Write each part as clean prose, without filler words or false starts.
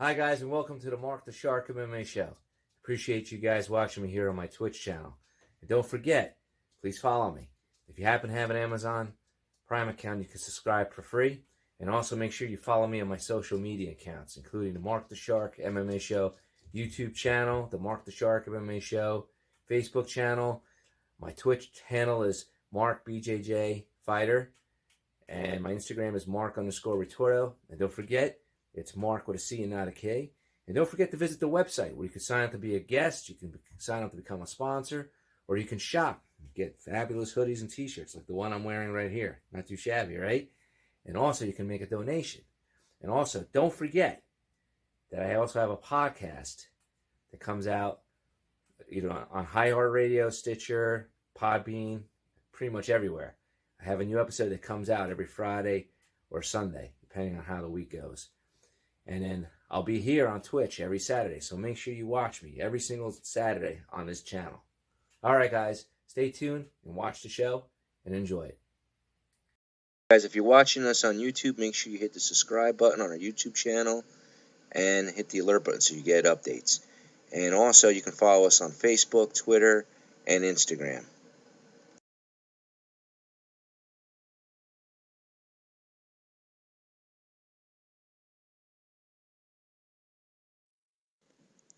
Hi guys, and welcome to the Marc the Shark MMA show. Appreciate you guys watching me here on my Twitch channel. And don't forget, please follow me. If you happen to have an Amazon Prime account, you can subscribe for free. And also make sure you follow me on my social media accounts, including the Marc the Shark MMA show, YouTube channel, the Marc the Shark MMA show, Facebook channel. My Twitch channel is Marc BJJ Fighter. And my Instagram is Marc_Retorto. And don't forget, it's Marc with a C and not a K. And don't forget to visit the website where you can sign up to be a guest, you can sign up to become a sponsor, or you can shop. Get fabulous hoodies and t-shirts like the one I'm wearing right here. Not too shabby, right? And also you can make a donation. And also don't forget that I also have a podcast that comes out either on iHeartRadio, Stitcher, Podbean, pretty much everywhere. I have a new episode that comes out every Friday or Sunday, depending on how the week goes. And then I'll be here on Twitch every Saturday. So make sure you watch me every single Saturday on this channel. All right, guys. Stay tuned and watch the show and enjoy it. Guys, if you're watching us on YouTube, make sure you hit the subscribe button on our YouTube channel and hit the alert button so you get updates. And also, you can follow us on Facebook, Twitter, and Instagram.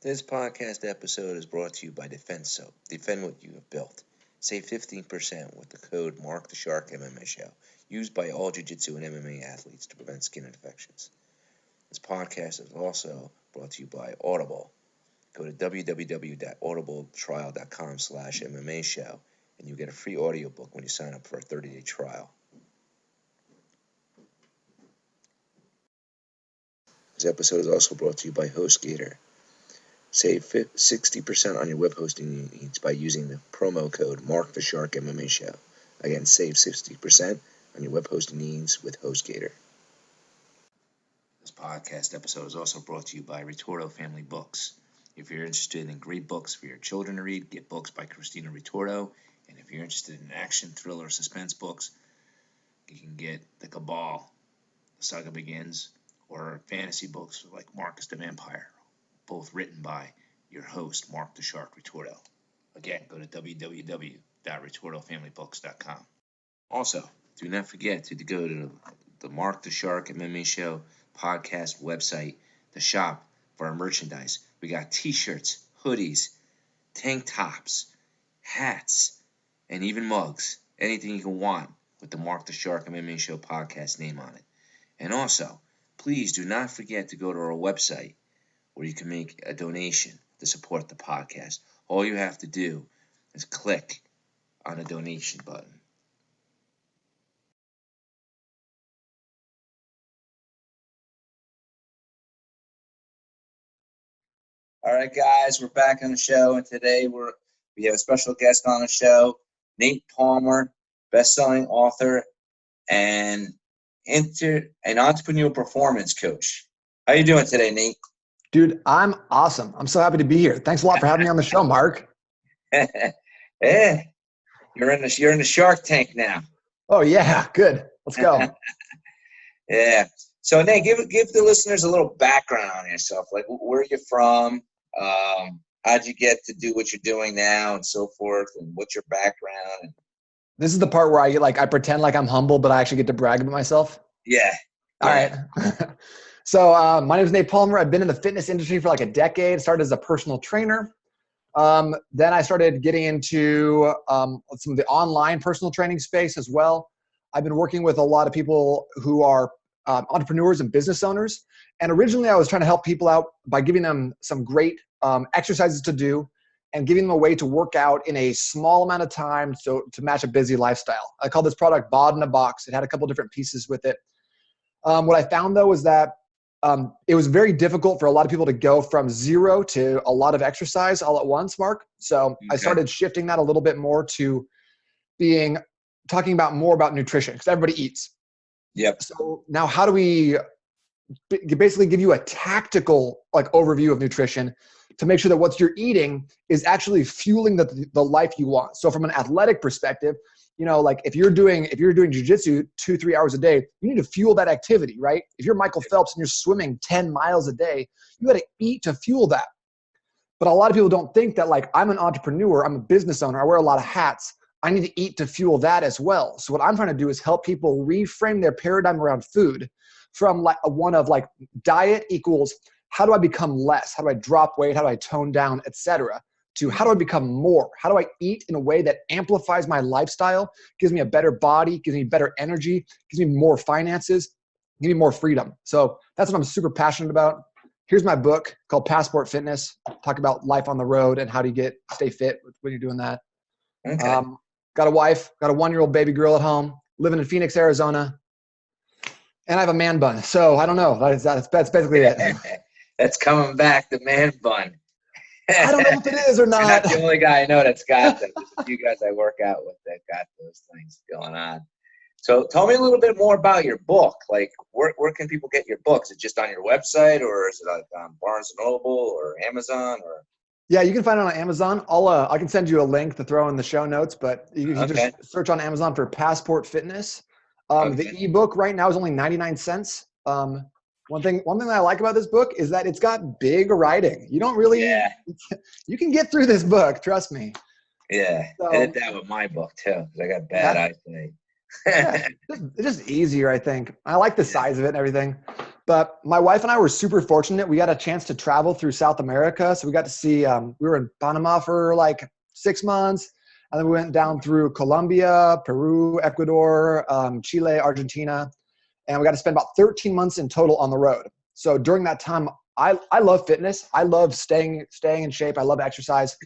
This podcast episode is brought to you by Defense Soap. Defend what you have built. Save 15% with the code Marc the Shark MMA Show, used by all jiu-jitsu and MMA athletes to prevent skin infections. This podcast is also brought to you by Audible. Go to www.audibletrial.com/MMA Show, and you get a free audiobook when you sign up for a 30-day trial. This episode is also brought to you by HostGator. Save 60% on your web hosting needs by using the promo code Marc the Shark MMA Show. Again, save 60% on your web hosting needs with HostGator. This podcast episode is also brought to you by Retorto Family Books. If you're interested in great books for your children to read, get books by Christina Retorto. And if you're interested in action, thriller, suspense books, you can get The Cabal, The Saga Begins, or fantasy books like Marcus the Vampire, both written by your host, Marc the Shark Retorto. Again, go to www.retortofamilybooks.com. Also, do not forget to go to the Marc the Shark MMA Show podcast website, the shop for our merchandise. We got t-shirts, hoodies, tank tops, hats, and even mugs. Anything you can want with the Marc the Shark MMA Show podcast name on it. And also, please do not forget to go to our website where you can make a donation to support the podcast. All you have to do is click on the donation button. All right, guys, we're back on the show, and today we have a special guest on the show, Nate Palmer, best-selling author and entrepreneurial performance coach. How you doing today, Nate? Dude, I'm awesome. I'm so happy to be here. Thanks a lot for having me on the show, Marc. Yeah, you're in the Shark Tank now. Oh yeah, good. Let's go. Yeah. So Nate, give the listeners a little background on yourself. Like, where are you from? How'd you get to do what you're doing now, and so forth? And what's your background? This is the part where I pretend like I'm humble, but I actually get to brag about myself. Yeah. All right. So my name is Nate Palmer. I've been in the fitness industry for like a decade. Started as a personal trainer. Then I started getting into some of the online personal training space as well. I've been working with a lot of people who are entrepreneurs and business owners. And originally I was trying to help people out by giving them some great exercises to do and giving them a way to work out in a small amount of time to match a busy lifestyle. I call this product Bod in a Box. It had a couple different pieces with it. What I found though was that it was very difficult for a lot of people to go from zero to a lot of exercise all at once, Marc. So okay. I started shifting that a little bit more to talking about more about nutrition because everybody eats. Yep. So now how do we basically give you a tactical overview of nutrition to make sure that what you're eating is actually fueling the life you want. So from an athletic perspective, like if you're doing jujitsu 2-3 hours a day, you need to fuel that activity, right? If you're Michael Phelps and you're swimming 10 miles a day, you got to eat to fuel that. But a lot of people don't think that, like, I'm an entrepreneur, I'm a business owner, I wear a lot of hats. I need to eat to fuel that as well. So what I'm trying to do is help people reframe their paradigm around food from like one of like diet equals how do I become less? How do I drop weight? How do I tone down, etc. To how do I become more? How do I eat in a way that amplifies my lifestyle, gives me a better body, gives me better energy, gives me more finances, gives me more freedom. So that's what I'm super passionate about. Here's my book called Passport Fitness. Talk about life on the road and how do you stay fit when you're doing that. Okay. Got a wife, got a 1-year-old baby girl at home, living in Phoenix, Arizona, and I have a man bun. So I don't know. That's basically it. That's coming back, the man bun. I don't know if it is or You're not not. the only guy I know that's got them. There's a few guys I work out with that got those things going on. So tell me a little bit more about your book. Like, where can people get your book? Is it just on your website, or is it like on Barnes & Noble or Amazon? Or Yeah, you can find it on Amazon. I can send you a link to throw in the show notes, but you Okay. just search on Amazon for Passport Fitness. Okay. The ebook right now is only 99 cents. One thing that I like about this book is that it's got big writing. You don't really, Yeah. you can get through this book, trust me. Yeah, So, I did that with my book too, because I got bad eyesight. Yeah, it's just easier, I think. I like the size of it and everything. But my wife and I were super fortunate. We got a chance to travel through South America. So we got to see, we were in Panama for like 6 months. And then we went down through Colombia, Peru, Ecuador, Chile, Argentina. And we got to spend about 13 months in total on the road. So during that time, I love fitness. I love staying in shape. I love exercise.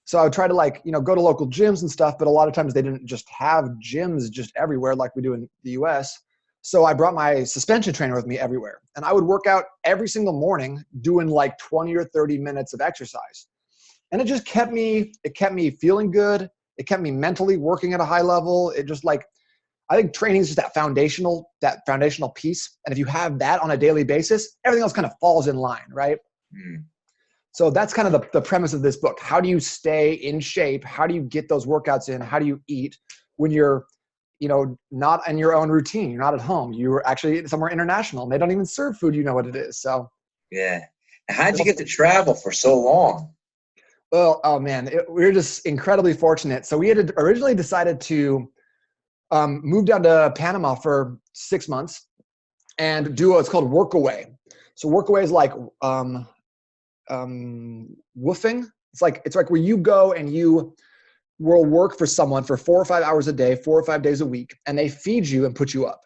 So I would try to go to local gyms and stuff, but a lot of times they didn't just have gyms just everywhere like we do in the US. So I brought my suspension trainer with me everywhere. And I would work out every single morning doing like 20 or 30 minutes of exercise. And it just kept me feeling good. It kept me mentally working at a high level. It just I think training is just that foundational piece. And if you have that on a daily basis, everything else kind of falls in line, right? Mm. So that's kind of the premise of this book. How do you stay in shape? How do you get those workouts in? How do you eat when you're, not in your own routine? You're not at home. You're actually somewhere international and they don't even serve food. You know what it is. So Yeah. How'd you get to travel for so long? Well, oh man, we were just incredibly fortunate. So we had originally decided to move down to Panama for 6 months and do what's called workaway. So workaway is like woofing. It's like where you go and you will work for someone for 4 or 5 hours a day, 4 or 5 days a week, and they feed you and put you up.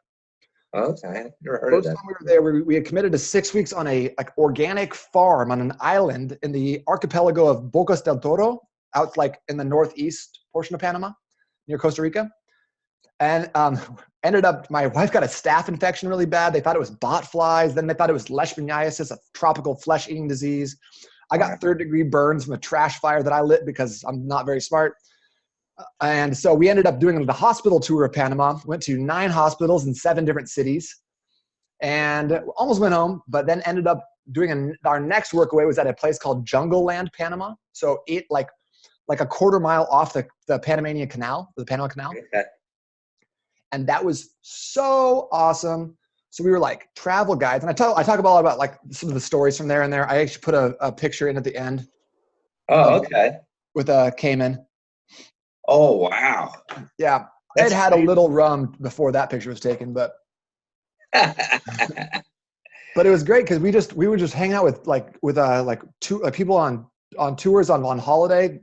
Okay, I've never heard First of that. time we were there, we had committed to 6 weeks on a organic farm on an island in the archipelago of Bocas del Toro, out in the northeast portion of Panama, near Costa Rica. And ended up, my wife got a staph infection really bad. They thought it was bot flies. Then they thought it was leishmaniasis, a tropical flesh-eating disease. I got 3rd-degree burns from a trash fire that I lit because I'm not very smart. And so we ended up doing the hospital tour of Panama. Went to 9 hospitals in 7 different cities. And almost went home, but then ended up doing our next workaway was at a place called Jungle Land, Panama. So it like a quarter mile off the Panamanian Canal, the Panama Canal. Okay. And that was so awesome. So we were like travel guides. And I talk about like some of the stories from there and there. I actually put a picture in at the end. Oh, okay. With a Cayman. Oh, wow. Yeah. That's It had a little rum before that picture was taken, but it was great because we were just hanging out with people on tours on holiday.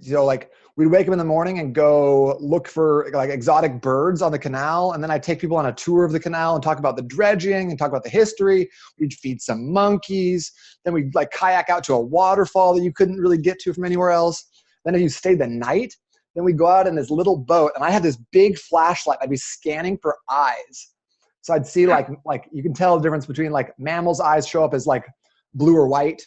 We'd wake up in the morning and go look for like exotic birds on the canal. And then I'd take people on a tour of the canal and talk about the dredging and talk about the history. We'd feed some monkeys. Then we'd kayak out to a waterfall that you couldn't really get to from anywhere else. Then if you stayed the night, then we'd go out in this little boat and I had this big flashlight. I'd be scanning for eyes. So I'd see like you can tell the difference between mammals' eyes show up as blue or white.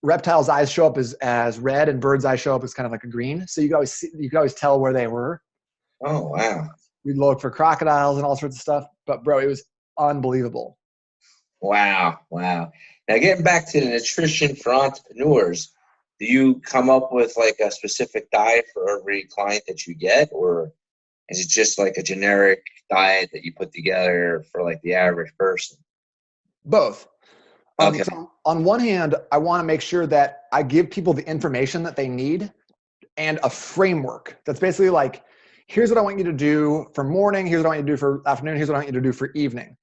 Reptiles' eyes show up as red, and birds' eyes show up as kind of like a green. So you could always tell where they were. Oh, wow. We'd look for crocodiles and all sorts of stuff. But bro, it was unbelievable. Wow. Now getting back to the nutrition for entrepreneurs, do you come up with a specific diet for every client that you get, or Is it just like a generic diet that you put together for like the average person? Both. Okay. So on one hand, I want to make sure that I give people the information that they need and a framework that's basically like, here's what I want you to do for morning, here's what I want you to do for afternoon, here's what I want you to do for evening.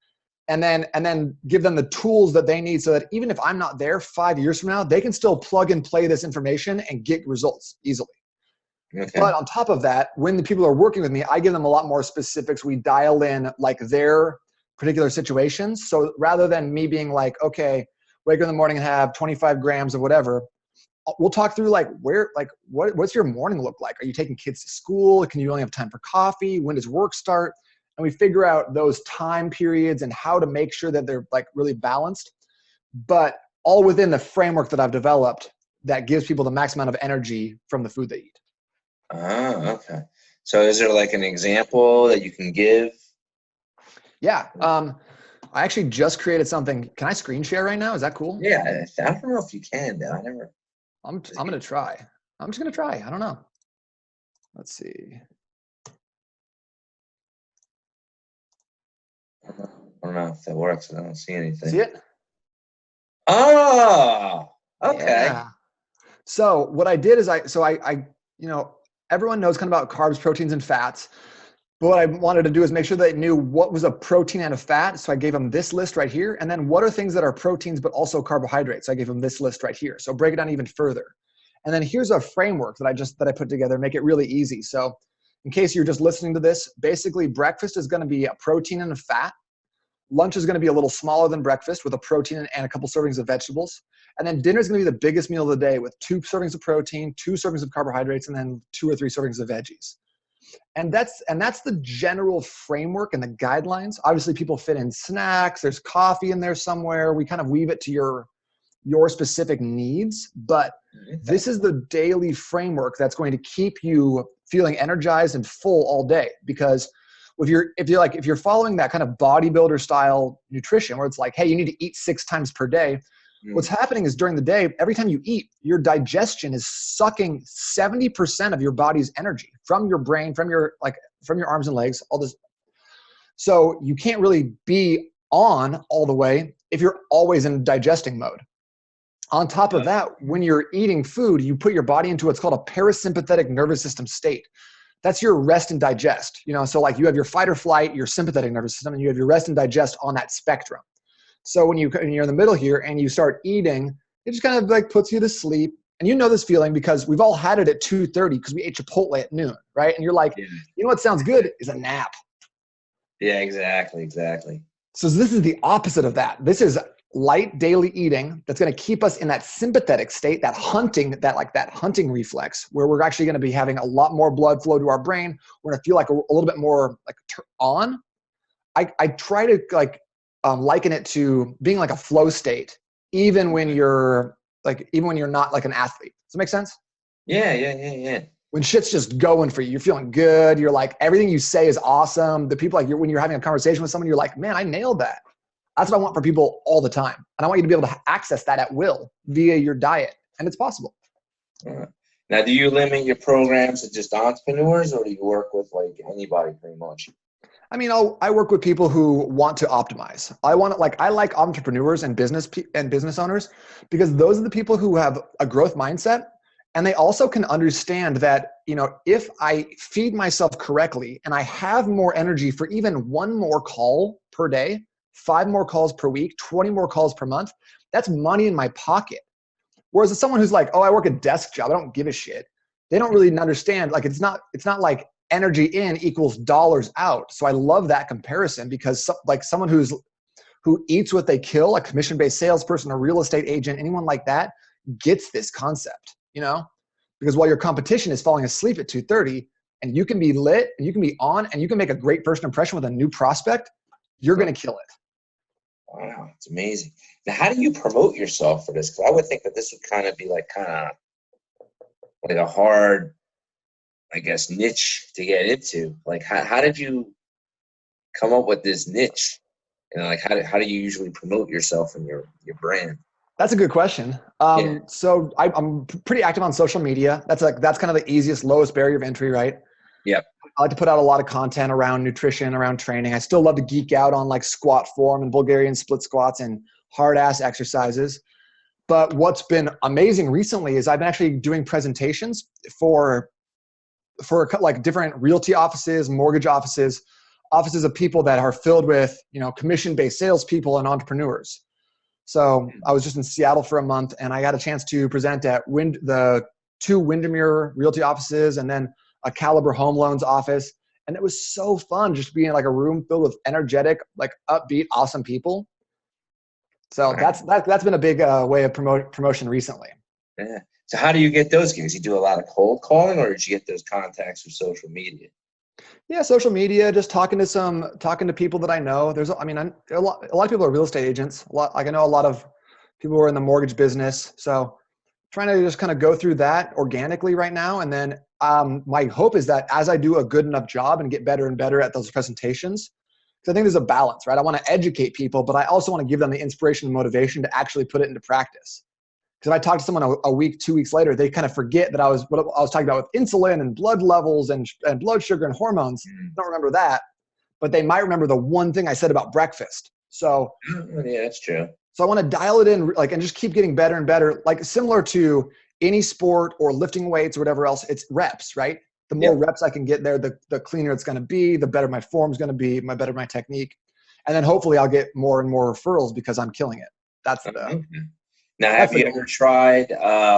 And then give them the tools that they need so that even if I'm not there 5 years from now, they can still plug and play this information and get results easily. Okay. But on top of that, when the people are working with me, I give them a lot more specifics. We dial in like their particular situations. So rather than me being like, okay, wake up in the morning and have 25 grams of whatever, we'll talk through like what's your morning look like? Are you taking kids to school? Can you only have time for coffee? When does work start? And we figure out those time periods and how to make sure that they're like really balanced, but all within the framework that I've developed that gives people the max amount of energy from the food they eat. Oh, okay. So is there like an example that you can give? Yeah. I actually just created something. Can I screen share right now? Is that cool? Yeah, I don't know if you can, though. I never. I'm going to try. I'm just going to try. I don't know. Let's see. I don't know if that works. I don't see anything. See it? Oh, okay. Yeah. So what I did is everyone knows kind of about carbs, proteins, and fats. But what I wanted to do is make sure they knew what was a protein and a fat. So I gave them this list right here. And then what are things that are proteins, but also carbohydrates? So I gave them this list right here. So break it down even further. And then here's a framework that I put together, make it really easy. So in case you're just listening to this, basically breakfast is going to be a protein and a fat. Lunch is going to be a little smaller than breakfast with a protein and a couple servings of vegetables. And then dinner is going to be the biggest meal of the day with 2 servings of protein, 2 servings of carbohydrates, and then 2 or 3 servings of veggies. And that's the general framework and the guidelines. Obviously, people fit in snacks. There's coffee in there somewhere. We kind of weave it to your specific needs. But this is the daily framework that's going to keep you feeling energized and full all day. Because if you're following that kind of bodybuilder style nutrition where it's like, hey, you need to eat 6 times per day. What's happening is during the day, every time you eat, your digestion is sucking 70% of your body's energy from your brain, from your arms and legs, all this. So you can't really be on all the way if you're always in digesting mode. On top of that, when you're eating food, you put your body into what's called a parasympathetic nervous system state. That's your rest and digest. So like you have your fight or flight, your sympathetic nervous system, and you have your rest and digest on that spectrum. So when you're in the middle here and you start eating, it just kind of like puts you to sleep. And you know this feeling because we've all had it at 2:30 because we ate Chipotle at noon, right? And you're like, you know what sounds good is a nap. Yeah, exactly. So this is the opposite of that. This is light daily eating that's going to keep us in that sympathetic state, that hunting reflex, where we're actually going to be having a lot more blood flow to our brain. We're going to feel like a little bit more like on. I try to liken it to being like a flow state, even when you're not like an athlete. Does that make sense? Yeah. When shit's just going for you, you're feeling good. You're like, everything you say is awesome. The people when you're having a conversation with someone, you're like, man, I nailed that. That's what I want for people all the time. And I want you to be able to access that at will via your diet. And it's possible. Now, do you limit your programs to just entrepreneurs or do you work with like anybody pretty much? I mean, I work with people who want to optimize. I like entrepreneurs and business owners because those are the people who have a growth mindset. And they also can understand that, if I feed myself correctly and I have more energy for even 1 more call per day, 5 more calls per week, 20 more calls per month, that's money in my pocket. Whereas if someone who's like, oh, I work a desk job, I don't give a shit. They don't really understand. Like, it's not like energy in equals dollars out. So I love that comparison because like someone who eats what they kill, a commission-based salesperson, a real estate agent, anyone like that gets this concept, because while your competition is falling asleep at 2:30 and you can be lit and you can be on and you can make a great first impression with a new prospect, you're going to kill it. Wow, it's amazing. Now, how do you promote yourself for this? Because I would think that this would kind of like a hard, I guess, niche to get into. Like, how did you come up with this niche? Like how do you usually promote yourself and your brand? That's a good question. So I'm pretty active on social media. That's kind of the easiest, lowest barrier of entry, right? Yep. I like to put out a lot of content around nutrition, around training. I still love to geek out on like squat form and Bulgarian split squats and hard ass exercises. But what's been amazing recently is I've been actually doing presentations for like different realty offices, mortgage offices, offices of people that are filled with, you know, commission-based salespeople and entrepreneurs. So I was just in Seattle for a month, and I got a chance to present at the 2 Windermere realty offices and then a Caliber Home Loans office. And it was so fun just being in like a room filled with energetic, like upbeat, awesome people. So that's been a big way of promotion recently. Yeah. So how do you get those gigs? You do a lot of cold calling, or did you get those contacts through social media? Yeah, social media, just talking to people that I know. A lot of people are real estate agents. I know a lot of people who are in the mortgage business. So trying to just kind of go through that organically right now. And then my hope is that as I do a good enough job and get better and better at those presentations, because I think there's a balance, right? I want to educate people, but I also want to give them the inspiration and motivation to actually put it into practice. Because if I talk to someone a week, 2 weeks later, they kind of forget that what I was talking about with insulin and blood levels and blood sugar and hormones. Don't remember that, but they might remember the one thing I said about breakfast. So yeah, that's true. So I want to dial it in, like, and just keep getting better and better. Like similar to any sport or lifting weights or whatever else, it's reps, right? The more reps I can get there, the cleaner it's going to be, the better my form's going to be, the better my technique. And then hopefully I'll get more and more referrals because I'm killing it. That's the. Now, have you ever tried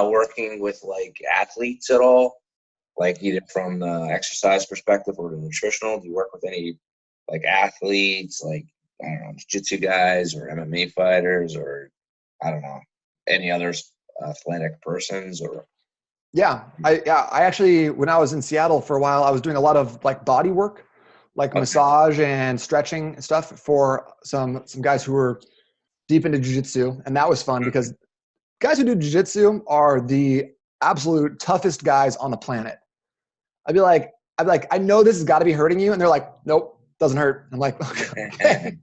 working with like athletes at all? Like either from the exercise perspective or the nutritional? Do you work with any like athletes, like, I don't know, jiu-jitsu guys or MMA fighters or, I don't know, any other athletic persons or? Yeah, I actually, when I was in Seattle for a while, I was doing a lot of like body work, like massage and stretching and stuff for some guys who were deep into jiu-jitsu. And that was fun because guys who do jiu-jitsu are the absolute toughest guys on the planet. I'd be like, I know this has got to be hurting you. And they're like, nope, doesn't hurt. I'm like, okay.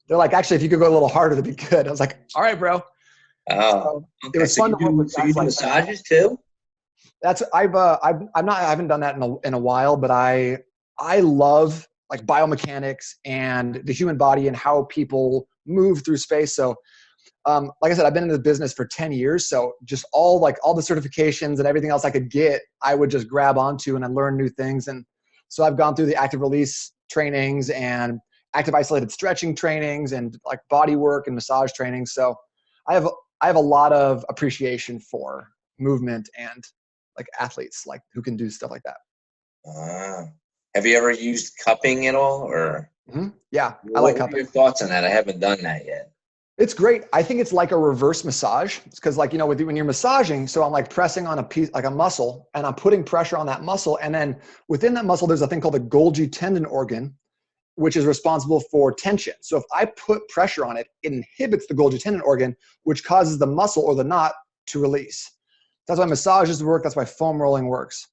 They're like, actually, if you could go a little harder, that'd be good. I was like, all right, bro. Oh, so it was fun to work with guys. So you do massages too? I haven't done that in a while, but I love like biomechanics and the human body and how people move through space. So, like I said, I've been in the business for 10 years. So just all the certifications and everything else I could get, I would just grab onto and I learn new things. And so I've gone through the active release trainings and active isolated stretching trainings and like body work and massage trainings. So I have a lot of appreciation for movement and like athletes, like who can do stuff like that. Have you ever used cupping at all, or? Mm-hmm. Yeah, I like cupping. What are your thoughts on that? I haven't done that yet. It's great. I think it's like a reverse massage. It's because, like, you know, when you're massaging, so I'm like pressing on a piece, like a muscle, and I'm putting pressure on that muscle. And then within that muscle, there's a thing called the Golgi tendon organ, which is responsible for tension. So if I put pressure on it, it inhibits the Golgi tendon organ, which causes the muscle or the knot to release. That's why massages work. That's why foam rolling works.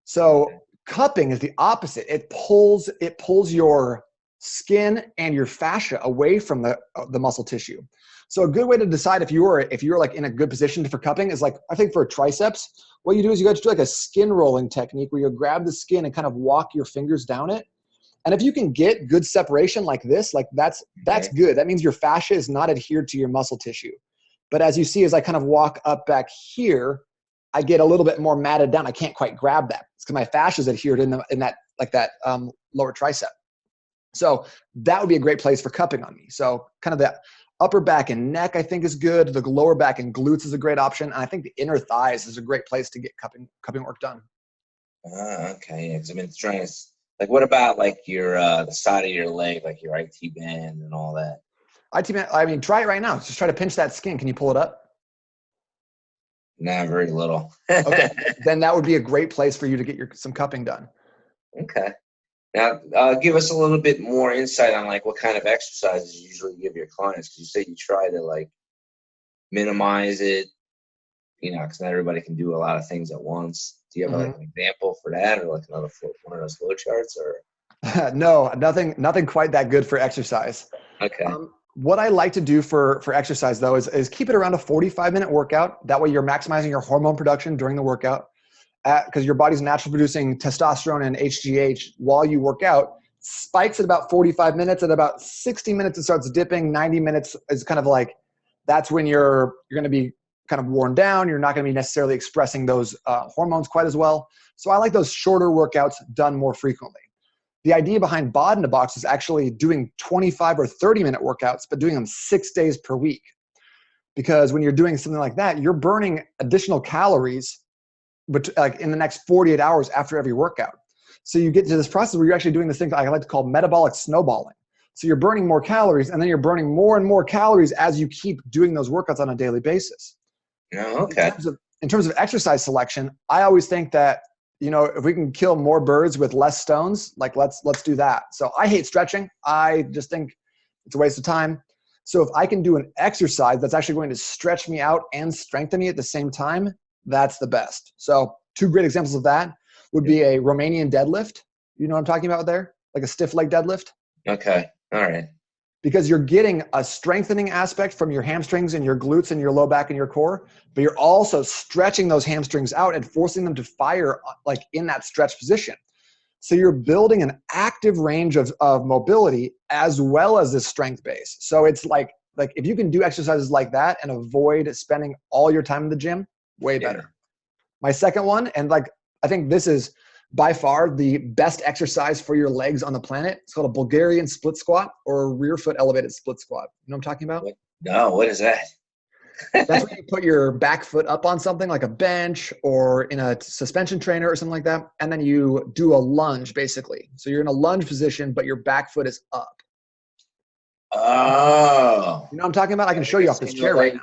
So cupping is the opposite. It pulls your skin and your fascia away from the muscle tissue. So a good way to decide if you're like in a good position for cupping is, like, I think for triceps, what you do is you got to do like a skin rolling technique where you grab the skin and kind of walk your fingers down it. And if you can get good separation like this, like that's good. That means your fascia is not adhered to your muscle tissue. But as you see, as I kind of walk up back here, I get a little bit more matted down. I can't quite grab that. It's because my fascia is adhered in that lower tricep. So that would be a great place for cupping on me. So kind of the upper back and neck, I think, is good. The lower back and glutes is a great option. And I think the inner thighs is a great place to get cupping work done. Okay. Because I've been trying to, like, what about like your the side of your leg, like your IT band and all that? IT band, I mean, try it right now. Just try to pinch that skin. Can you pull it up? Nah, very little. Okay. Then that would be a great place for you to get some cupping done. Okay. Now, give us a little bit more insight on like what kind of exercises you usually give your clients. Because you say you try to like minimize it, you know, because not everybody can do a lot of things at once. Do you have like an example for that, or like one of those flow charts, or? No, nothing quite that good for exercise. Okay. What I like to do for exercise though is keep it around a 45-minute workout. That way you're maximizing your hormone production during the workout. because your body's naturally producing testosterone and HGH while you work out, spikes at about 45 minutes. At about 60 minutes, it starts dipping. 90 minutes is kind of like, that's when you're going to be kind of worn down. You're not going to be necessarily expressing those hormones quite as well. So I like those shorter workouts done more frequently. The idea behind Bod in a Box is actually doing 25 or 30-minute workouts, but doing them 6 days per week. Because when you're doing something like that, you're burning additional calories, but like in the next 48 hours after every workout. So you get to this process where you're actually doing this thing I like to call metabolic snowballing. So you're burning more calories, and then you're burning more and more calories as you keep doing those workouts on a daily basis. Oh, okay. In terms of exercise selection, I always think that, if we can kill more birds with less stones, like let's do that. So I hate stretching. I just think it's a waste of time. So if I can do an exercise that's actually going to stretch me out and strengthen me at the same time, that's the best. So 2 great examples of that would be a Romanian deadlift. You know what I'm talking about there? Like a stiff leg deadlift. Okay. All right. Because you're getting a strengthening aspect from your hamstrings and your glutes and your low back and your core, but you're also stretching those hamstrings out and forcing them to fire like in that stretch position. So you're building an active range of mobility as well as this strength base. So it's like if you can do exercises like that and avoid spending all your time in the gym, way better. My second one, and I think this is by far the best exercise for your legs on the planet. It's called a Bulgarian split squat or a rear foot elevated split squat. You know what I'm talking about? No, what is that? That's when you put your back foot up on something like a bench or in a suspension trainer or something like that. And then you do a lunge basically. So you're in a lunge position, but your back foot is up. Oh. You know what I'm talking about? I can show you off this chair right now.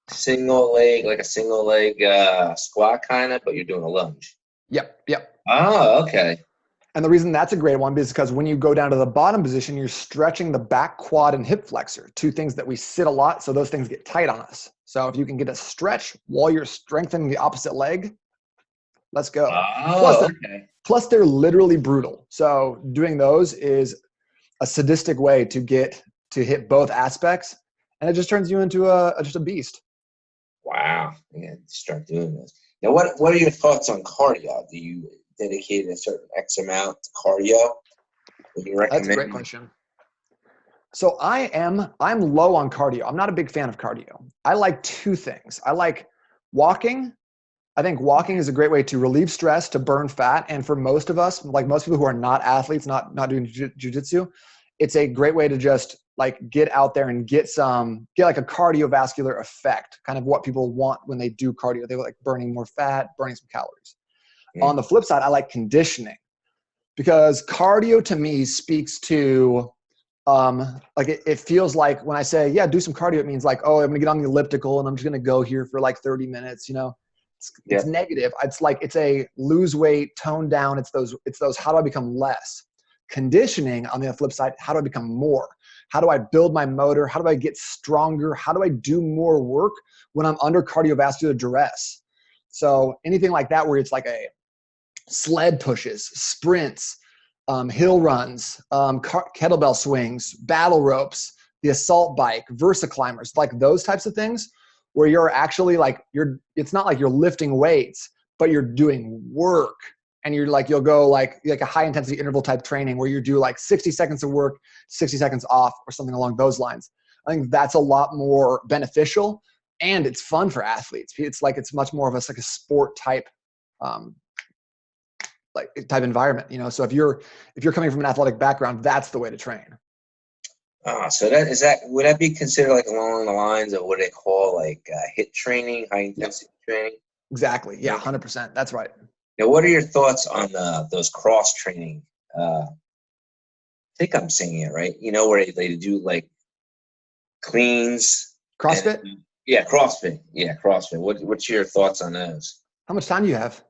Single leg, like a single leg squat kind of, but you're doing a lunge. Yep. Oh, okay. And the reason that's a great one is because when you go down to the bottom position, you're stretching the back quad and hip flexor, 2 things that we sit a lot. So those things get tight on us. So if you can get a stretch while you're strengthening the opposite leg, let's go. Oh, Plus they're literally brutal. So doing those is a sadistic way to hit both aspects. And it just turns you into just a beast. Wow. Yeah, start doing this. Now, what are your thoughts on cardio? Do you dedicate a certain X amount to cardio? Would you recommend? That's a great question. So I'm low on cardio. I'm not a big fan of cardio. I like 2 things. I like walking. I think walking is a great way to relieve stress, to burn fat. And for most of us, like most people who are not athletes, not doing jiu-jitsu, it's a great way to just get out there and get like a cardiovascular effect, kind of what people want when they do cardio. They like burning more fat, burning some calories. On the flip side, I like conditioning because cardio to me speaks to it feels like when I say, yeah, do some cardio, it means like, oh, I'm going to get on the elliptical and I'm just going to go here for like 30 minutes, It's negative. It's like it's a lose weight, tone down. It's those how do I become less? Conditioning on the flip side, how do I become more? How do I build my motor? How do I get stronger? How do I do more work when I'm under cardiovascular duress? So anything like that where it's like a sled pushes, sprints, hill runs, kettlebell swings, battle ropes, the assault bike, Versa climbers, like those types of things where you're actually it's not like you're lifting weights, but you're doing work. And you'll go like a high intensity interval type training where you do like 60 seconds of work, 60 seconds off or something along those lines. I think that's a lot more beneficial and it's fun for athletes. It's much more of a sport type, type environment, So if you're coming from an athletic background, that's the way to train. So would that be considered like along the lines of what they call like HIIT training, high intensity training? Exactly. Yeah. 100%. That's right. Now, what are your thoughts on those cross training? I think I'm saying it right. Where they do like cleans. CrossFit? CrossFit. Yeah, CrossFit. What's your thoughts on those? How much time do you have?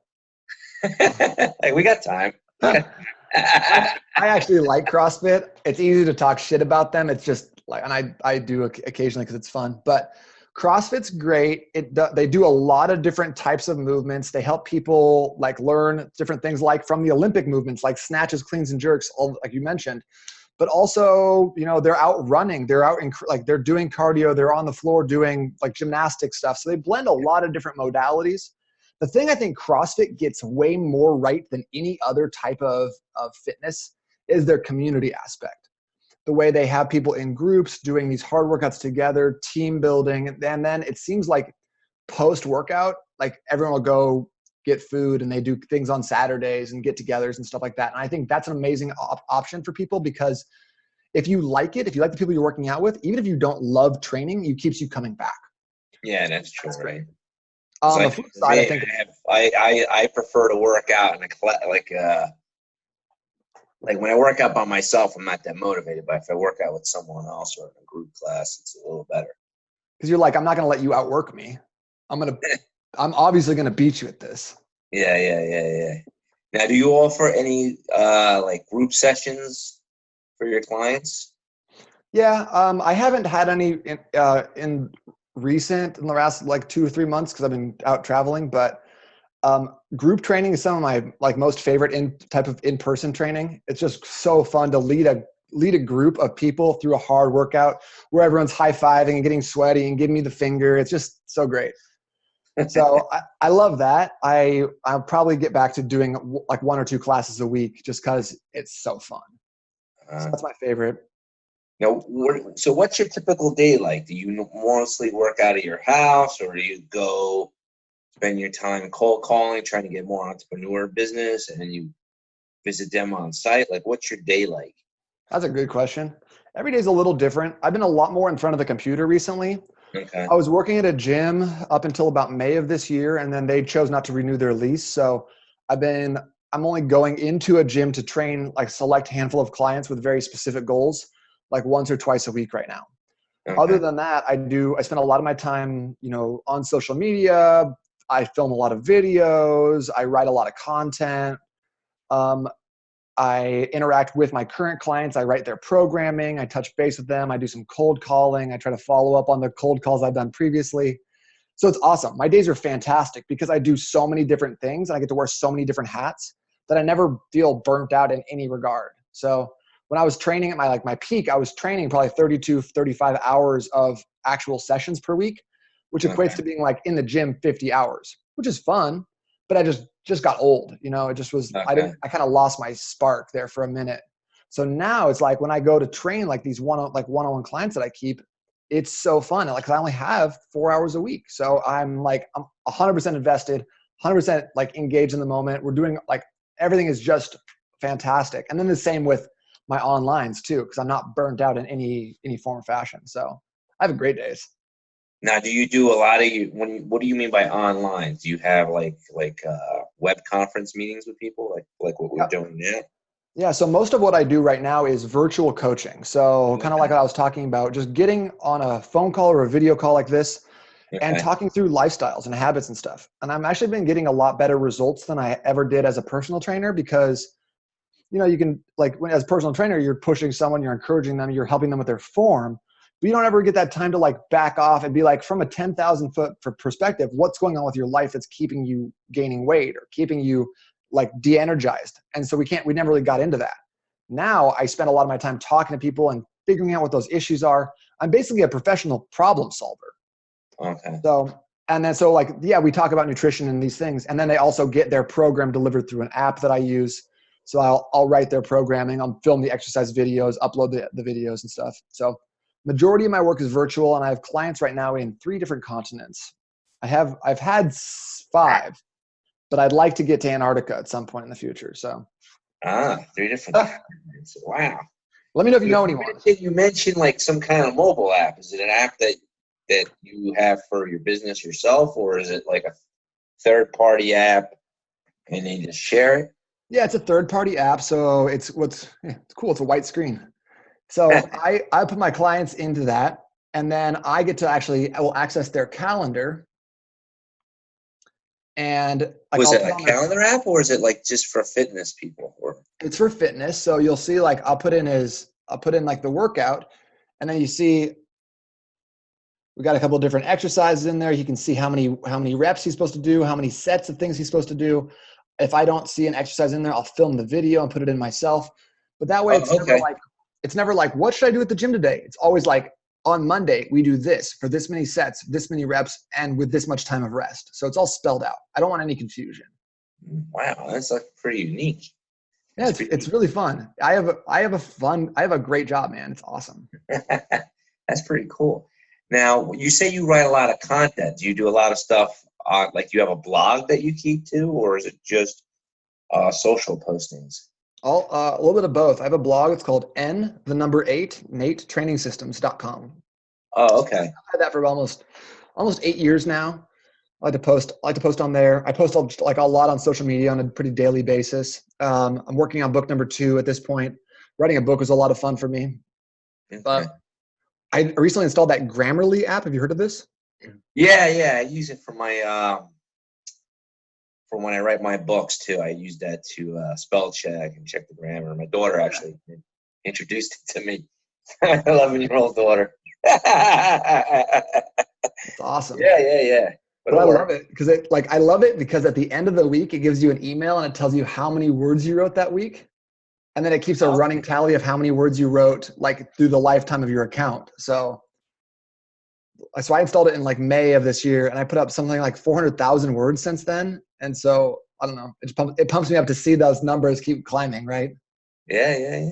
Hey, we got time. I actually like CrossFit. It's easy to talk shit about them. It's just and I do occasionally because it's fun, but CrossFit's great. They do a lot of different types of movements. They help people learn different things from the Olympic movements, like snatches, cleans, and jerks, all like you mentioned. But also, they're out running. They're out they're doing cardio. They're on the floor doing gymnastic stuff. So they blend a lot of different modalities the thing I think CrossFit gets way more right than any other type of fitness is their community aspect. The way they have people in groups doing these hard workouts together, team building. And then it seems like post-workout, like everyone will go get food and they do things on Saturdays and get-togethers and stuff like that. And I think that's an amazing option for people, because if you like it, if you like the people you're working out with, even if you don't love training, it keeps you coming back. Yeah, that's true. That's great. It's On the like, flip for side, me, I think I prefer to work out in like when I work out by myself, I'm not that motivated. But if I work out with someone else or in a group class, it's a little better. because you're like, I'm not going to let you outwork me. I'm obviously going to beat you at this. Yeah. Now, do you offer any like group sessions for your clients? Yeah, I haven't had any in the last like 2 or 3 months because I've been out traveling. But group training is some of my like most favorite type of in-person training. It's just so fun to lead a group of people through a hard workout where everyone's high-fiving and getting sweaty and giving me the finger. It's just so great. So I love that. I'll probably get back to doing like 1 or 2 classes a week just because it's so fun. So that's my favorite. Now, so what's your typical day like? Do you mostly work out of your house, or do you go spend your time cold calling, trying to get more entrepreneur business, and then you visit them on site? Like, what's your day like? That's a good question. Every day's a little different. I've been a lot more in front of the computer recently. Okay. I was working at a gym up until about May of this year, and then they chose not to renew their lease. So I'm only going into a gym to train like a select handful of clients with very specific goals, like once or twice a week right now. Okay. Other than that, I spend a lot of my time, on social media. I film a lot of videos. I write a lot of content. I interact with my current clients. I write their programming. I touch base with them. I do some cold calling. I try to follow up on the cold calls I've done previously. So it's awesome. My days are fantastic because I do so many different things and I get to wear so many different hats that I never feel burnt out in any regard. So when I was training at my peak, I was training probably 32, 35 hours of actual sessions per week, which equates to being like in the gym 50 hours, which is fun, but I just got old. It just was, I kind of lost my spark there for a minute. So now it's like when I go to train like these one-on-one clients that I keep, it's so fun. Like, 'cause I only have 4 hours a week. So I'm 100% invested, 100% like engaged in the moment. We're doing like, everything is just fantastic. And then the same with my onlines too, because I'm not burnt out in any form or fashion. So I have great days. Now, do you do a lot of what do you mean by online? Do you have like web conference meetings with people like what we're doing now? Yeah. So most of what I do right now is virtual coaching. So kind of like what I was talking about, just getting on a phone call or a video call like this and talking through lifestyles and habits and stuff. And I'm actually been getting a lot better results than I ever did as a personal trainer, because you can as a personal trainer, you're pushing someone, you're encouraging them, you're helping them with their form, but you don't ever get that time to like back off and be like, from a 10,000 foot perspective, what's going on with your life that's keeping you gaining weight or keeping you like de-energized. And so we never really got into that. Now I spend a lot of my time talking to people and figuring out what those issues are. I'm basically a professional problem solver. Okay. So we talk about nutrition and these things. And then they also get their program delivered through an app that I use. So I'll write their programming. I'll film the exercise videos, upload the videos and stuff. So majority of my work is virtual, and I have clients right now in 3 different continents. I've had 5, but I'd like to get to Antarctica at some point in the future. So 3 different continents. Wow. Let me know if you know anyone. You mentioned like some kind of mobile app. Is it an app that you have for your business yourself, or is it like a third-party app and they just share it? Yeah, it's a third-party app. So it's cool. It's a white screen. So I put my clients into that, and then I will access their calendar. And was it a calendar app, or is it like just for fitness people? It's for fitness. So you'll see I'll put in like the workout, and then you see we got a couple of different exercises in there. You can see how many reps he's supposed to do, how many sets of things he's supposed to do. If I don't see an exercise in there, I'll film the video and put it in myself. But that way it's never like, what should I do at the gym today? It's always like, on Monday, we do this for this many sets, this many reps, and with this much time of rest. So it's all spelled out. I don't want any confusion. Wow, that's like pretty unique. Yeah, it's really fun. I have a great job, man. It's awesome. That's pretty cool. Now, you say you write a lot of content. Do you do a lot of stuff like you have a blog that you keep too, or is it just social postings? A little bit of both. I have a blog. It's called NATEtrainingsystems.com. Oh, okay. I've had that for almost 8 years now. I like to post on there. I post like a lot on social media on a pretty daily basis. I'm working on book number 2 at this point. Writing a book was a lot of fun for me. Okay. I recently installed that Grammarly app. Have you heard of this? Yeah. I use it for my for when I write my books too. I use that to spell check and check the grammar. My daughter actually introduced it to me. My 11-year-old daughter. It's awesome. Yeah. But I love it because I love it because at the end of the week, it gives you an email and it tells you how many words you wrote that week. And then it keeps a running tally of how many words you wrote like through the lifetime of your account. So I installed it in like May of this year and I put up something like 400,000 words since then. And so I don't know, it pumps me up to see those numbers keep climbing, right? Yeah.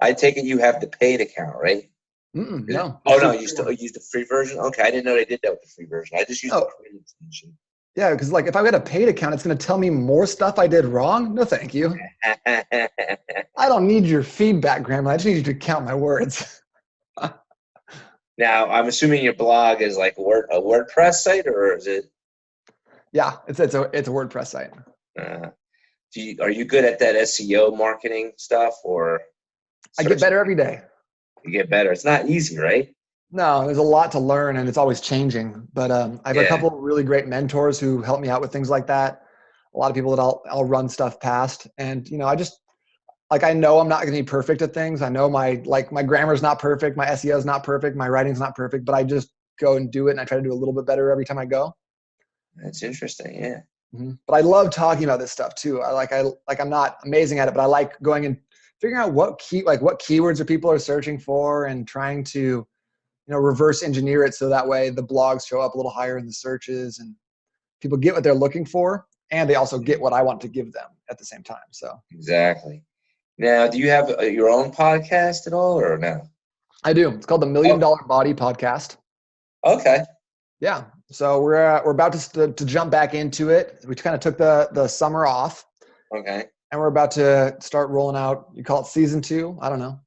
I take it you have the paid account, right? No. Oh no, you still use the free version? Okay, I didn't know they did that with the free version. I just used the free extension. Yeah, because like if I had a paid account, it's going to tell me more stuff I did wrong. No, thank you. I don't need your feedback, Grandma. I just need you to count my words. Now, I'm assuming your blog is like a WordPress site, or is it? Yeah, it's a WordPress site. Are you good at that SEO marketing stuff, or? I get better every day. You get better. It's not easy, right? No, there's a lot to learn, and it's always changing. But I have a couple of really great mentors who help me out with things like that. A lot of people that I'll run stuff past, and I just I know I'm not going to be perfect at things. I know my grammar's not perfect, my SEO is not perfect, my writing's not perfect, but I just go and do it, and I try to do a little bit better every time I go. That's interesting, yeah. Mm-hmm. But I love talking about this stuff too. I'm not amazing at it, but I like going and figuring out what keywords are people are searching for, and trying to reverse engineer it so that way the blogs show up a little higher in the searches and people get what they're looking for, and they also get what I want to give them at the same time. So exactly. Now, do you have your own podcast at all, or no? I do. It's called the $1 Million Body Podcast. Okay. Yeah. So we're about to jump back into it. We kind of took the summer off. Okay. And we're about to start rolling out. You call it season 2? I don't know.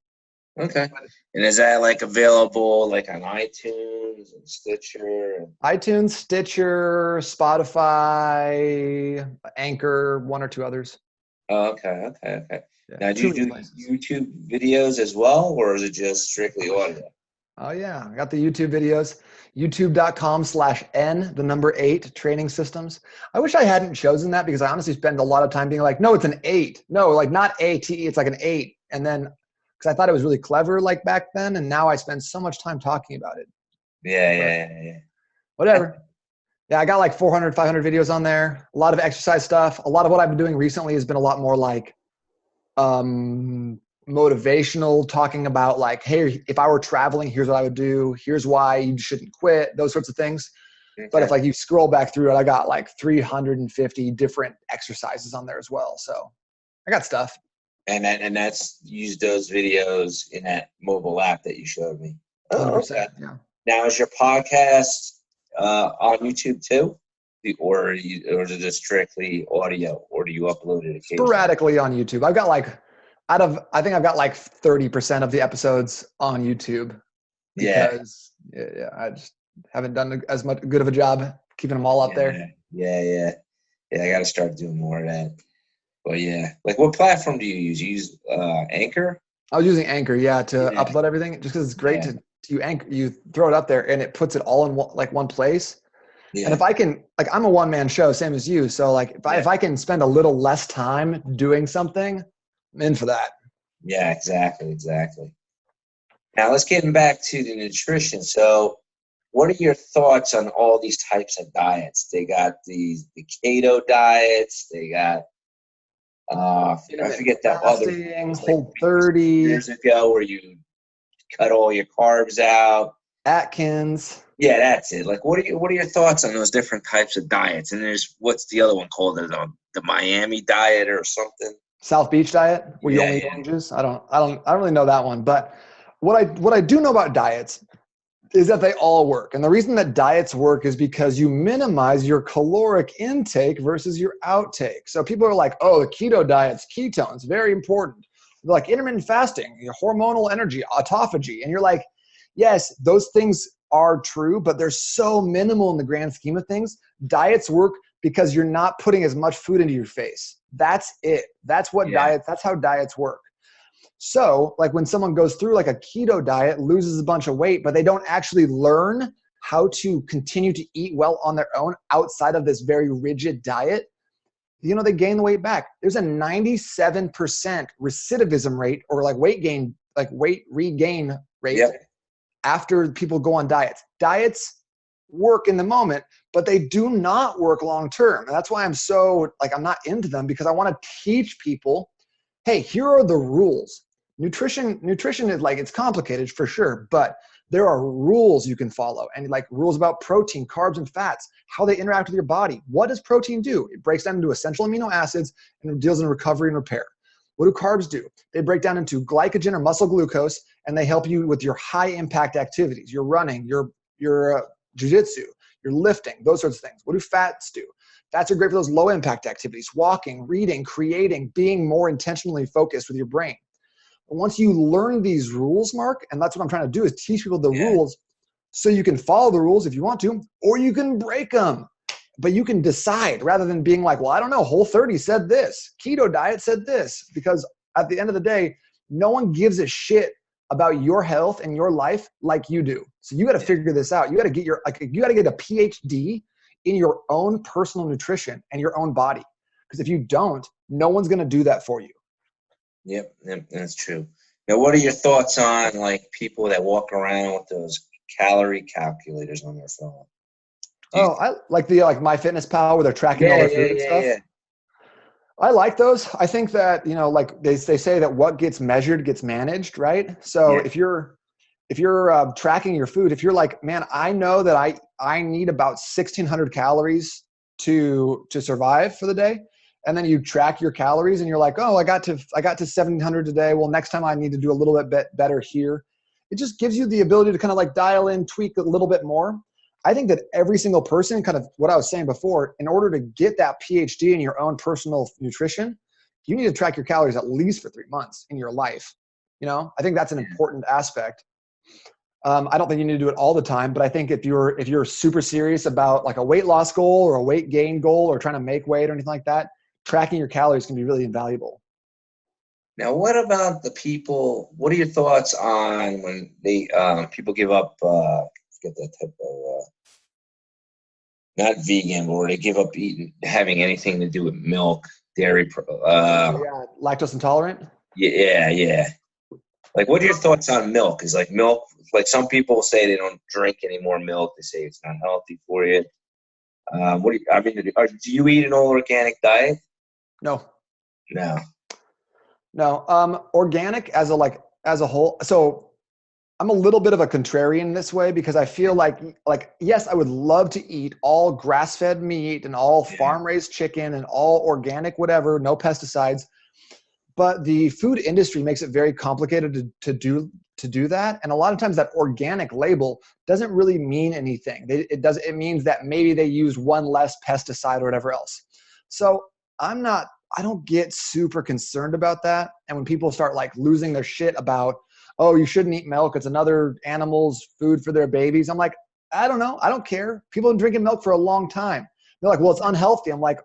Okay. And is that like available like on iTunes and Stitcher? iTunes, Stitcher, Spotify, Anchor, 1 or 2 others. Oh, okay. Yeah, now, do you do YouTube videos as well, or is it just strictly audio? Oh, yeah. I got the YouTube videos. YouTube.com/N8 training systems. I wish I hadn't chosen that because I honestly spend a lot of time being like, no, it's an 8. No, like not ATE, it's like an 8. And then because I thought it was really clever like back then, and now I spend so much time talking about it. Yeah. Whatever. Yeah, I got like 400, 500 videos on there. A lot of exercise stuff. A lot of what I've been doing recently has been a lot more like motivational, talking about like, hey, if I were traveling, here's what I would do. Here's why you shouldn't quit, those sorts of things. Okay. But if like you scroll back through it, I got like 350 different exercises on there as well. So I got stuff. And that's used those videos in that mobile app that you showed me. Oh, 100%, okay. Yeah. Now, is your podcast on YouTube too? Or is it just strictly audio, or do you upload it occasionally? Sporadically on YouTube. I've got like, I think I've got like 30% of the episodes on YouTube because I just haven't done as much good of a job keeping them all up there. Yeah. I got to start doing more of that. But yeah, like what platform do you use? You use Anchor? I was using Anchor, to upload everything, just because it's great to you throw it up there and it puts it all in one place. Yeah. And if I can, like, I'm a one-man show, same as you. So like if I can spend a little less time doing something, I'm in for that. Yeah, exactly. Now let's get back to the nutrition. So what are your thoughts on all these types of diets? They got the keto diets. They got, I forget that other Whole 30 years ago where you cut all your carbs out. Atkins. Yeah, that's it. Like, what are your thoughts on those different types of diets? And there's what's the other one called? The Miami diet or something? South Beach diet, where you Yeah, only eat yeah, oranges. I don't really know that one. But what I do know about diets is that they all work. And the reason that diets work is because you minimize your caloric intake versus your outtake. So people are like, oh, the keto diet's ketones, very important. They're like intermittent fasting, your hormonal energy, autophagy. And you're like, yes, those things are true, but they're so minimal in the grand scheme of things. Diets work because you're not putting as much food into your face. That's it. That's how diets work. So like when someone goes through like a keto diet, loses a bunch of weight, but they don't actually learn how to continue to eat well on their own outside of this very rigid diet, they gain the weight back. There's a 97% recidivism rate, or like weight regain rate, yep. after people go on diets. Diets work in the moment, but they do not work long term. And that's why I'm not into them, because I want to teach people, hey, here are the rules. Nutrition is like, it's complicated for sure, but there are rules you can follow, and like rules about protein, carbs, and fats, how they interact with your body. What does protein do? It breaks down into essential amino acids and it deals in recovery and repair. What do carbs do? They break down into glycogen or muscle glucose, and they help you with your high impact activities, your running, your jiu-jitsu, your lifting, those sorts of things. What do fats do? Fats are great for those low impact activities, walking, reading, creating, being more intentionally focused with your brain. But once you learn these rules, Mark, and that's what I'm trying to do, is teach people the rules so you can follow the rules if you want to, or you can break them. But you can decide, rather than being like, well, I don't know, Whole30 said this, keto diet said this, because at the end of the day, no one gives a shit about your health and your life like you do. So you got to figure this out. You got to get a PhD in your own personal nutrition and your own body. Because if you don't, no one's going to do that for you. Yep, that's true. Now, what are your thoughts on like people that walk around with those calorie calculators on their phone? I like the MyFitnessPal where they're tracking all their food and stuff. Yeah. I like those. I think that, like they say that what gets measured gets managed, right? So if you're tracking your food, if you're like, man, I know that I need about 1,600 calories to survive for the day, and then you track your calories and you're like, oh, I got to 1,700 today. Well, next time I need to do a little bit better here. It just gives you the ability to kind of like dial in, tweak a little bit more. I think that every single person, kind of what I was saying before, in order to get that PhD in your own personal nutrition, you need to track your calories at least for 3 months in your life. I think that's an important aspect. I don't think you need to do it all the time, but I think if you're super serious about like a weight loss goal or a weight gain goal or trying to make weight or anything like that, tracking your calories can be really invaluable. Now, what about the people? What are your thoughts on when they people give up? Forget that type of not vegan, but where they give up having anything to do with milk, dairy. Lactose intolerant. Yeah. Like, what are your thoughts on milk? Is like milk, like some people say they don't drink any more milk. They say it's not healthy for you. Do you eat an all organic diet? No. Organic as a whole. So I'm a little bit of a contrarian this way, because I feel like yes, I would love to eat all grass-fed meat and all farm-raised chicken and all organic, whatever, no pesticides. But the food industry makes it very complicated to do that. And a lot of times that organic label doesn't really mean anything. It means that maybe they use one less pesticide or whatever else. So I don't get super concerned about that. And when people start like losing their shit about, oh, you shouldn't eat milk, it's another animal's food for their babies, I'm like, I don't know. I don't care. People have been drinking milk for a long time. They're like, well, it's unhealthy. I'm like,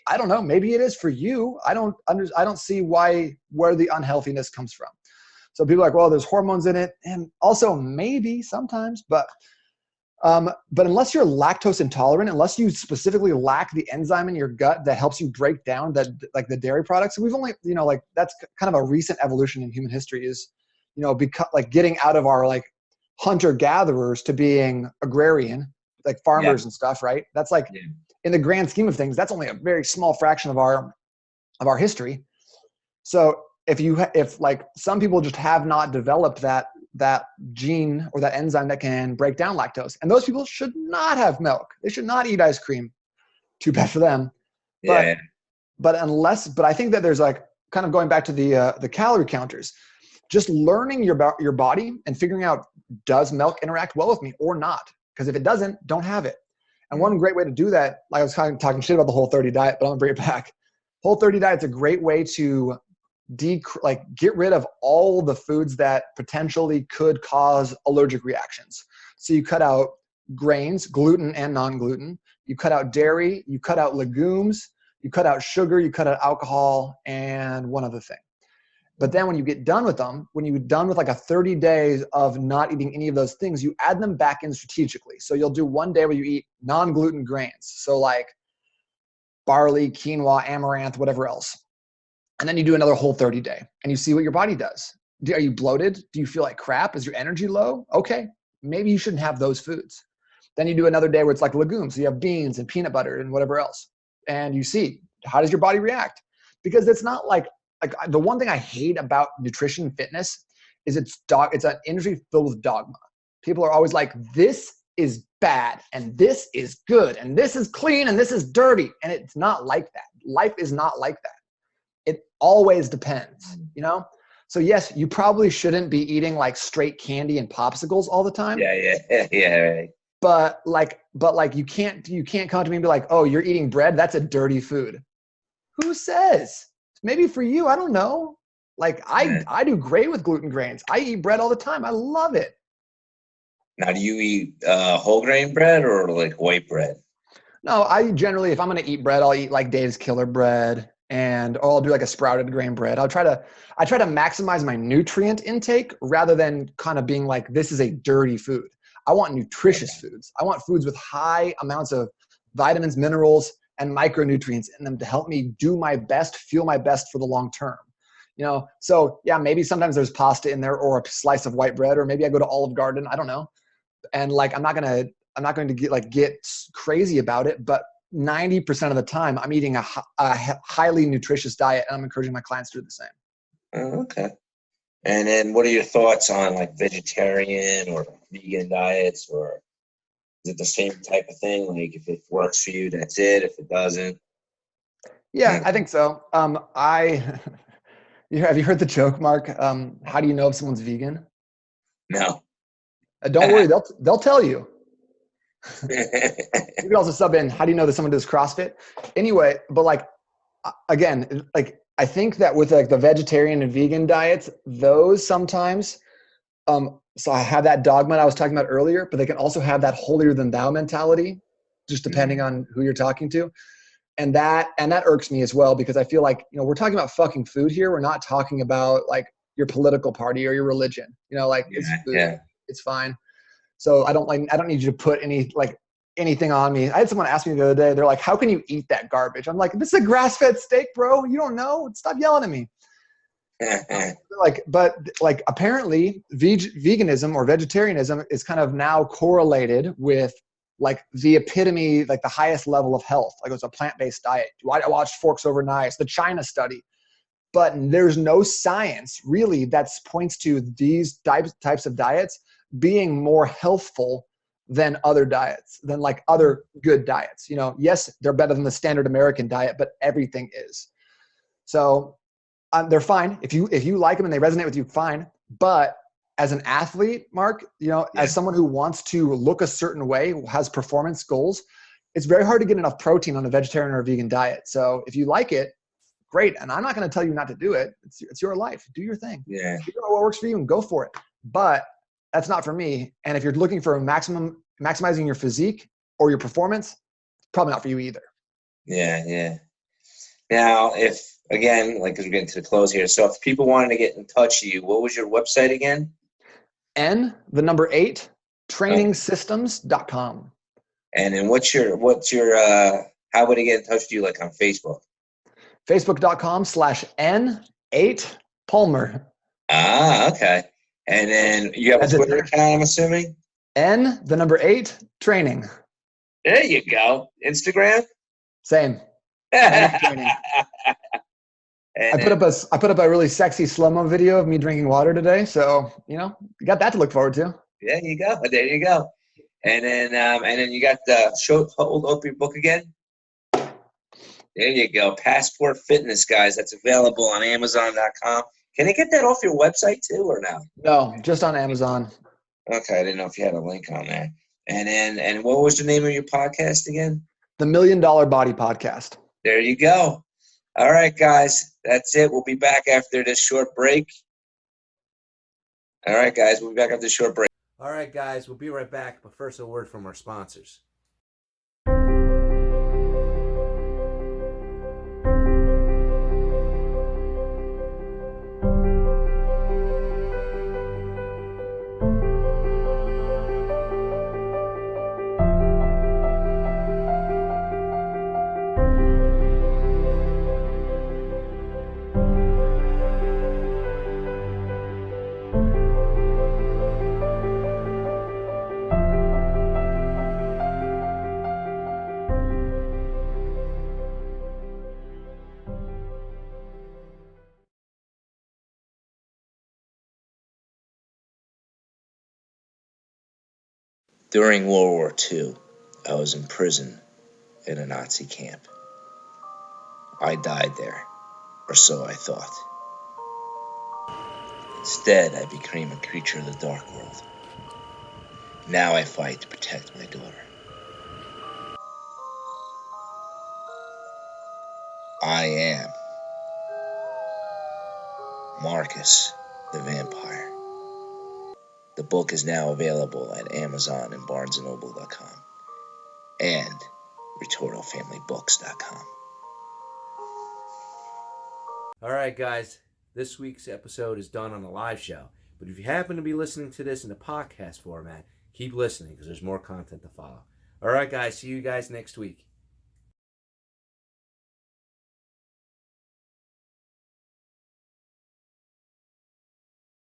I don't know. Maybe it is for you. I don't see where the unhealthiness comes from. So people are like, well, there's hormones in it. And also maybe sometimes, but unless you're lactose intolerant, unless you specifically lack the enzyme in your gut that helps you break down the dairy products, we've only, that's kind of a recent evolution in human history is, because like getting out of our like hunter gatherers to being agrarian, like farmers and stuff, right? That's like, in the grand scheme of things, that's only a very small fraction of our history. So if like some people just have not developed that that gene or that enzyme that can break down lactose. And those people should not have milk. They should not eat ice cream. Too bad for them. Yeah. But I think that there's like kind of going back to the calorie counters, just learning your body and figuring out, does milk interact well with me or not? Because if it doesn't, don't have it. And one great way to do that, like I was kind of talking shit about the Whole30 diet, but I'm gonna bring it back. Whole30 diet's a great way to get rid of all the foods that potentially could cause allergic reactions. So you cut out grains, gluten and non-gluten. You cut out dairy. You cut out legumes. You cut out sugar. You cut out alcohol, and one other thing. But then when you get done with them, when you're done with like a 30 days of not eating any of those things, you add them back in strategically. So you'll do one day where you eat non-gluten grains. So like barley, quinoa, amaranth, whatever else. And then you do another Whole30 day and you see what your body does. Are you bloated? Do you feel like crap? Is your energy low? Okay, maybe you shouldn't have those foods. Then you do another day where it's like legumes. So you have beans and peanut butter and whatever else. And you see, how does your body react? Because it's not like the one thing I hate about nutrition and fitness is it's an industry filled with dogma. People are always like, this is bad and this is good and this is clean and this is dirty. And it's not like that. Life is not like that. It always depends, you know? So yes, you probably shouldn't be eating like straight candy and popsicles all the time. Yeah. Right. But you can't come to me and be like, oh, you're eating bread. That's a dirty food. Who says? Maybe for you, I don't know. Like I do great with gluten grains. I eat bread all the time. I love it. Now, do you eat whole grain bread or like white bread? No, I generally, if I'm going to eat bread, I'll eat like Dave's Killer bread or I'll do like a sprouted grain bread. I try to maximize my nutrient intake rather than kind of being like, this is a dirty food. I want nutritious foods. I want foods with high amounts of vitamins, minerals, and micronutrients in them to help me do my best, feel my best for the long term. You know, so yeah, maybe sometimes there's pasta in there or a slice of white bread, or maybe I go to Olive Garden. I don't know. And like, I'm not going to get crazy about it, but 90% of the time I'm eating a highly nutritious diet, and I'm encouraging my clients to do the same. Oh, okay. And then what are your thoughts on like vegetarian or vegan diets, or is it the same type of thing? Like if it works for you, that's it. If it doesn't. Yeah, I think so. Have you heard the joke, Mark? How do you know if someone's vegan? No. Don't worry, they'll tell you. You could also sub in, how do you know that someone does CrossFit? Anyway, but like, again, like I think that with like the vegetarian and vegan diets, those sometimes, so I have that dogma I was talking about earlier, but they can also have that holier than thou mentality, just depending on who you're talking to. And that irks me as well, because I feel like, you know, we're talking about fucking food here. We're not talking about like your political party or your religion, you know, like it's food, it's fine. So I don't need you to put anything on me. I had someone ask me the other day, they're like, how can you eat that garbage? I'm like, this is a grass-fed steak, bro. You don't know. Stop yelling at me. But apparently veganism or vegetarianism is kind of now correlated with like the epitome, like the highest level of health. Like it's a plant-based diet. I watched Forks Over Knives, the China study. But there's no science really that points to these types of diets being more healthful than other diets, than like other good diets. You know, yes, they're better than the standard American diet, but everything is. So they're fine. If you like them and they resonate with you, fine. But as an athlete, Mark, you know, as someone who wants to look a certain way, who has performance goals, it's very hard to get enough protein on a vegetarian or a vegan diet. So if you like it, great. And I'm not going to tell you not to do it. It's your life. Do your thing. Yeah. Figure out what works for you and go for it. But that's not for me. And if you're looking for maximizing your physique or your performance, it's probably not for you either. Yeah. Now, if, again, like, because we're getting to the close here, so if people wanted to get in touch with you, what was your website again? N8 trainingsystems.com. And then what's your how would they get in touch with you, like on Facebook? Facebook.com/N8 Palmer. Ah, okay. And then you have a Twitter account, I'm assuming? N8 training. There you go. Instagram? Same. And I put up a really sexy slow-mo video of me drinking water today. So, you got that to look forward to. There you go. There you go. And then you got the hold up your book again. There you go. Passport Fitness, guys. That's available on Amazon.com. Can I get that off your website too, or no? No, just on Amazon. Okay, I didn't know if you had a link on there. And what was the name of your podcast again? The $1 Million Body Podcast. There you go. All right, guys. That's it. We'll be back after this short break. All right, guys. We'll be back after this short break. All right, guys. We'll be right back. But first, a word from our sponsors. During World War II, I was in prison in a Nazi camp. I died there, or so I thought. Instead, I became a creature of the dark world. Now I fight to protect my daughter. I am Marcus the Vampire. The book is now available at Amazon and BarnesandNoble.com and RetortoFamilyBooks.com. All right, guys. This week's episode is done on a live show. But if you happen to be listening to this in the podcast format, keep listening because there's more content to follow. All right, guys. See you guys next week.